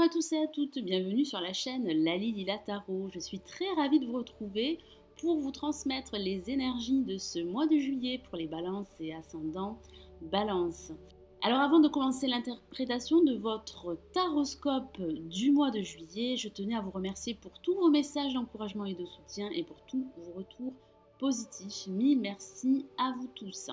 à tous et à toutes, bienvenue sur la chaîne Lali Lila Tarot. Je suis très ravie de vous retrouver pour vous transmettre les énergies de ce mois de juillet pour les balances et ascendants balance. Alors avant de commencer l'interprétation de votre taroscope du mois de juillet, je tenais à vous remercier pour tous vos messages d'encouragement et de soutien et pour tous vos retours positifs. Mille merci à vous tous.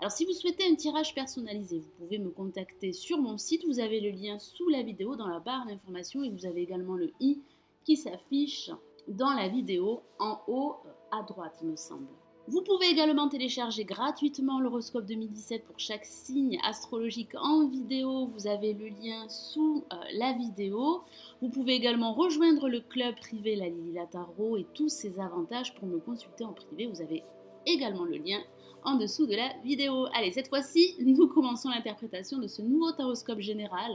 Alors si vous souhaitez un tirage personnalisé, vous pouvez me contacter sur mon site, vous avez le lien sous la vidéo dans la barre d'information et vous avez également le i qui s'affiche dans la vidéo en haut à droite il me semble. Vous pouvez également télécharger gratuitement l'horoscope 2017 pour chaque signe astrologique en vidéo, vous avez le lien sous la vidéo. Vous pouvez également rejoindre le club privé Lali Lila Tarot et tous ses avantages pour me consulter en privé, vous avez également le lien en dessous de la vidéo. Allez, cette fois-ci, nous commençons l'interprétation de ce nouveau taroscope général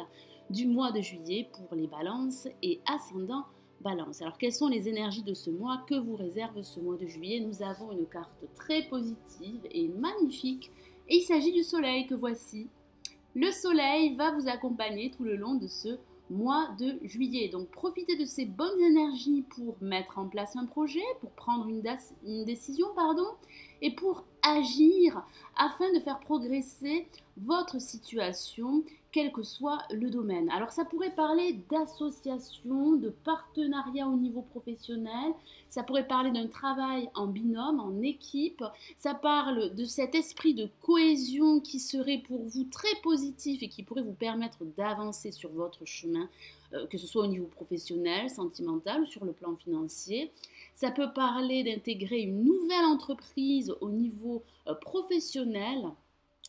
du mois de juillet pour les balances et ascendants balance. Alors, quelles sont les énergies de ce mois? Que vous réserve ce mois de juillet? Nous avons une carte très positive et magnifique et il s'agit du soleil que voici. Le soleil va vous accompagner tout le long de ce mois de juillet. Donc profitez de ces bonnes énergies pour mettre en place un projet, pour prendre une décision, et pour agir afin de faire progresser votre situation, quel que soit le domaine. Alors ça pourrait parler d'association, de partenariat au niveau professionnel, ça pourrait parler d'un travail en binôme, en équipe, ça parle de cet esprit de cohésion qui serait pour vous très positif et qui pourrait vous permettre d'avancer sur votre chemin, que ce soit au niveau professionnel, sentimental ou sur le plan financier. Ça peut parler d'intégrer une nouvelle entreprise au niveau professionnel.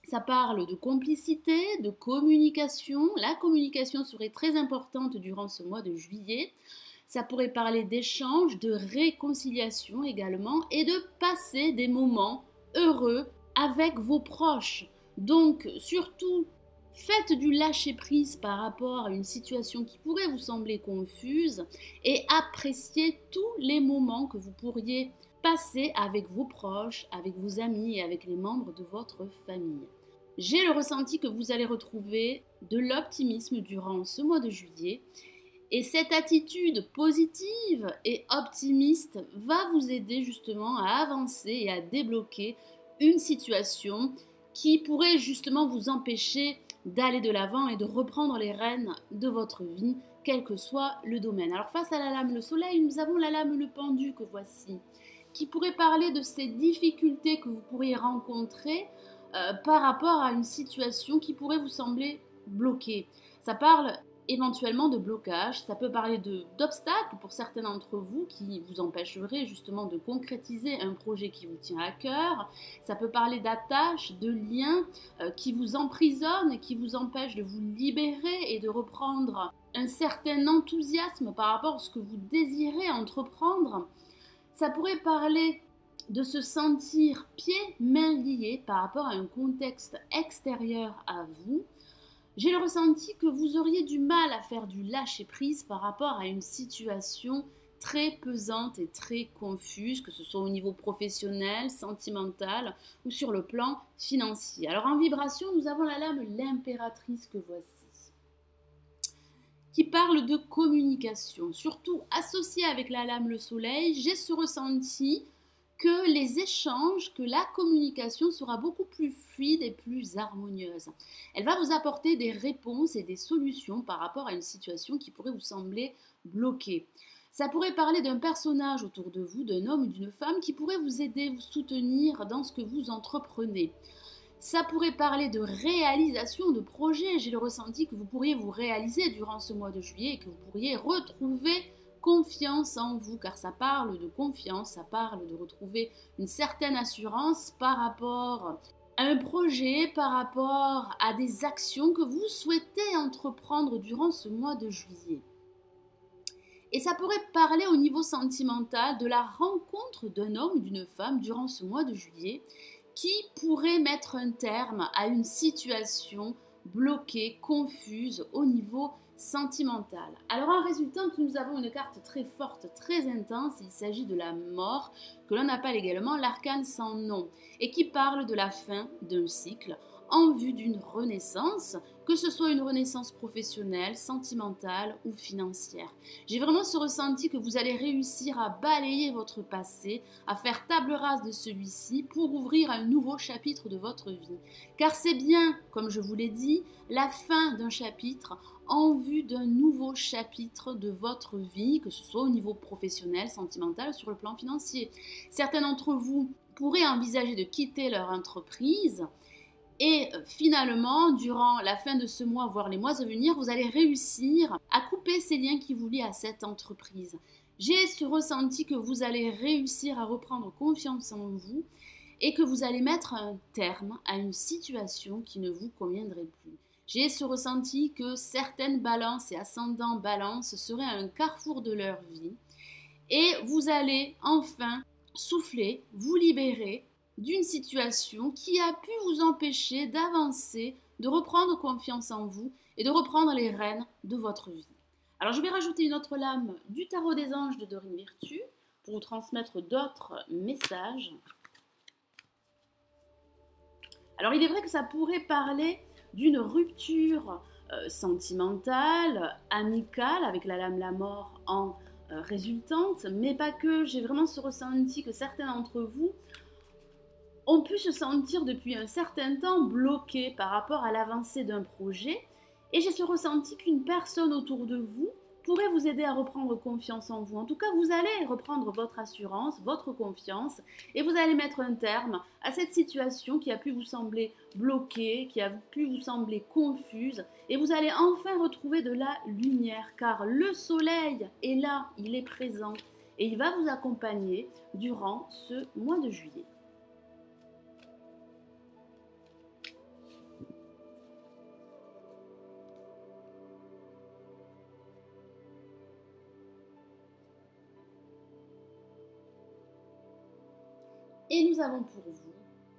Ça parle de complicité, de communication. La communication serait très importante durant ce mois de juillet. Ça pourrait parler d'échange, de réconciliation également et de passer des moments heureux avec vos proches. Donc surtout, faites du lâcher-prise par rapport à une situation qui pourrait vous sembler confuse et appréciez tous les moments que vous pourriez passer avec vos proches, avec vos amis et avec les membres de votre famille. J'ai le ressenti que vous allez retrouver de l'optimisme durant ce mois de juillet et cette attitude positive et optimiste va vous aider justement à avancer et à débloquer une situation qui pourrait justement vous empêcher d'aller de l'avant et de reprendre les rênes de votre vie, quel que soit le domaine. Alors face à la lame le soleil, nous avons la lame le pendu que voici, qui pourrait parler de ces difficultés que vous pourriez rencontrer par rapport à une situation qui pourrait vous sembler bloquée. Ça parle éventuellement de blocage, ça peut parler d'obstacles pour certains d'entre vous qui vous empêcheraient justement de concrétiser un projet qui vous tient à cœur, ça peut parler d'attaches, de liens qui vous emprisonnent et qui vous empêchent de vous libérer et de reprendre un certain enthousiasme par rapport à ce que vous désirez entreprendre. Ça pourrait parler de se sentir pieds, mains liés par rapport à un contexte extérieur à vous. J'ai le ressenti que vous auriez du mal à faire du lâcher-prise par rapport à une situation très pesante et très confuse, que ce soit au niveau professionnel, sentimental ou sur le plan financier. Alors en vibration, nous avons la lame l'impératrice que voici, qui parle de communication, surtout associée avec la lame le soleil. J'ai ce ressenti que les échanges, que la communication sera beaucoup plus fluide et plus harmonieuse. Elle va vous apporter des réponses et des solutions par rapport à une situation qui pourrait vous sembler bloquée. Ça pourrait parler d'un personnage autour de vous, d'un homme ou d'une femme qui pourrait vous aider, vous soutenir dans ce que vous entreprenez. Ça pourrait parler de réalisation de projets. J'ai le ressenti que vous pourriez vous réaliser durant ce mois de juillet et que vous pourriez retrouver confiance en vous, car ça parle de confiance, ça parle de retrouver une certaine assurance par rapport à un projet, par rapport à des actions que vous souhaitez entreprendre durant ce mois de juillet. Et ça pourrait parler au niveau sentimental de la rencontre d'un homme ou d'une femme durant ce mois de juillet qui pourrait mettre un terme à une situation bloquée, confuse au niveau sentimentale. Alors en résultant, nous avons une carte très forte, très intense, il s'agit de la mort, que l'on appelle également l'arcane sans nom, et qui parle de la fin d'un cycle en vue d'une renaissance, que ce soit une renaissance professionnelle, sentimentale ou financière. J'ai vraiment ce ressenti que vous allez réussir à balayer votre passé, à faire table rase de celui-ci pour ouvrir un nouveau chapitre de votre vie. Car c'est bien, comme je vous l'ai dit, la fin d'un chapitre en vue d'un nouveau chapitre de votre vie, que ce soit au niveau professionnel, sentimental, sur le plan financier. Certains d'entre vous pourraient envisager de quitter leur entreprise et finalement, durant la fin de ce mois, voire les mois à venir, vous allez réussir à couper ces liens qui vous lient à cette entreprise. J'ai ce ressenti que vous allez réussir à reprendre confiance en vous et que vous allez mettre un terme à une situation qui ne vous conviendrait plus. J'ai ce ressenti que certaines balances et ascendants balance seraient à un carrefour de leur vie et vous allez enfin souffler, vous libérer d'une situation qui a pu vous empêcher d'avancer, de reprendre confiance en vous et de reprendre les rênes de votre vie. Alors je vais rajouter une autre lame du tarot des anges de Dorine Virtue pour vous transmettre d'autres messages. Alors il est vrai que ça pourrait parler d'une rupture sentimentale, amicale, avec la lame la mort en résultante, mais pas que. J'ai vraiment ce ressenti que certains d'entre vous ont pu se sentir depuis un certain temps bloqués par rapport à l'avancée d'un projet, et j'ai ce ressenti qu'une personne autour de vous pourrait vous aider à reprendre confiance en vous. En tout cas, vous allez reprendre votre assurance, votre confiance, et vous allez mettre un terme à cette situation qui a pu vous sembler bloquée, qui a pu vous sembler confuse, et vous allez enfin retrouver de la lumière, car le soleil est là, il est présent, et il va vous accompagner durant ce mois de juillet. Et nous avons pour vous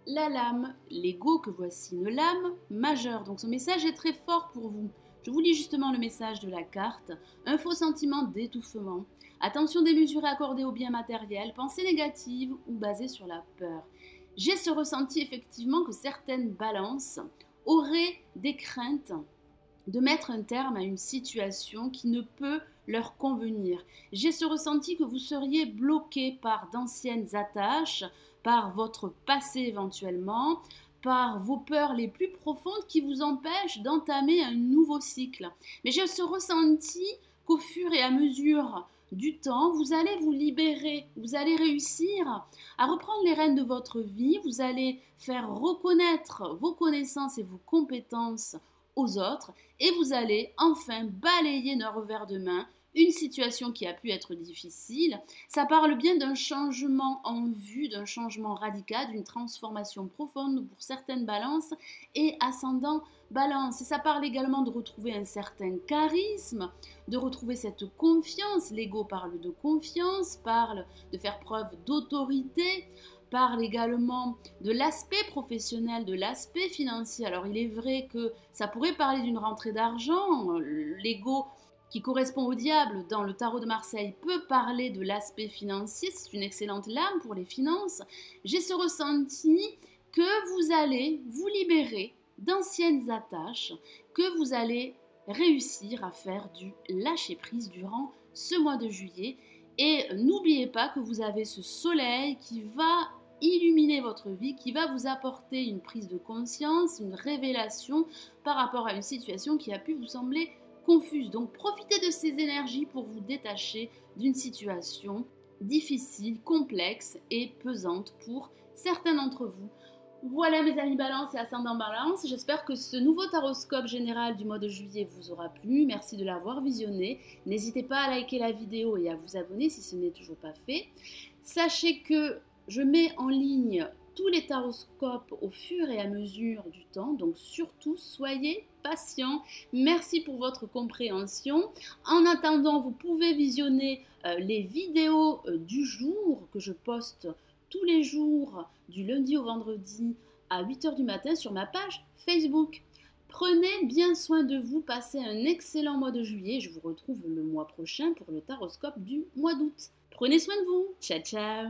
la lame, l'ego, que voici une lame majeure. Donc ce message est très fort pour vous. Je vous lis justement le message de la carte. Un faux sentiment d'étouffement. Attention démesurée accordée aux biens matériels, pensée négative ou basée sur la peur. J'ai ce ressenti effectivement que certaines balances auraient des craintes de mettre un terme à une situation qui ne peut leur convenir. J'ai ce ressenti que vous seriez bloqué par d'anciennes attaches, par votre passé éventuellement, par vos peurs les plus profondes qui vous empêchent d'entamer un nouveau cycle. Mais j'ai ce ressenti qu'au fur et à mesure du temps, vous allez vous libérer, vous allez réussir à reprendre les rênes de votre vie, vous allez faire reconnaître vos connaissances et vos compétences aux autres et vous allez enfin balayer d'un revers de main une situation qui a pu être difficile. Ça parle bien d'un changement en vue, d'un changement radical, d'une transformation profonde pour certaines balances et ascendant balance. Et ça parle également de retrouver un certain charisme, de retrouver cette confiance. L'ego parle de confiance, parle de faire preuve d'autorité, parle également de l'aspect professionnel, de l'aspect financier. Alors il est vrai que ça pourrait parler d'une rentrée d'argent. L'ego qui correspond au diable dans le tarot de Marseille peut parler de l'aspect financier. C'est une excellente lame pour les finances. J'ai ce ressenti que vous allez vous libérer d'anciennes attaches, que vous allez réussir à faire du lâcher-prise durant ce mois de juillet. Et n'oubliez pas que vous avez ce soleil qui va illuminer votre vie, qui va vous apporter une prise de conscience, une révélation par rapport à une situation qui a pu vous sembler confuse. Donc profitez de ces énergies pour vous détacher d'une situation difficile, complexe et pesante pour certains d'entre vous. Voilà mes amis Balance et ascendant Balance, j'espère que ce nouveau taroscope général du mois de juillet vous aura plu. Merci de l'avoir visionné. N'hésitez pas à liker la vidéo et à vous abonner si ce n'est toujours pas fait. Sachez que je mets en ligne tous les taroscopes au fur et à mesure du temps, donc surtout soyez patients. Merci pour votre compréhension. En attendant, vous pouvez visionner les vidéos du jour que je poste tous les jours du lundi au vendredi à 8 h du matin sur ma page Facebook. Prenez bien soin de vous, passez un excellent mois de juillet. Je vous retrouve le mois prochain pour le taroscope du mois d'août. Prenez soin de vous. Ciao, ciao.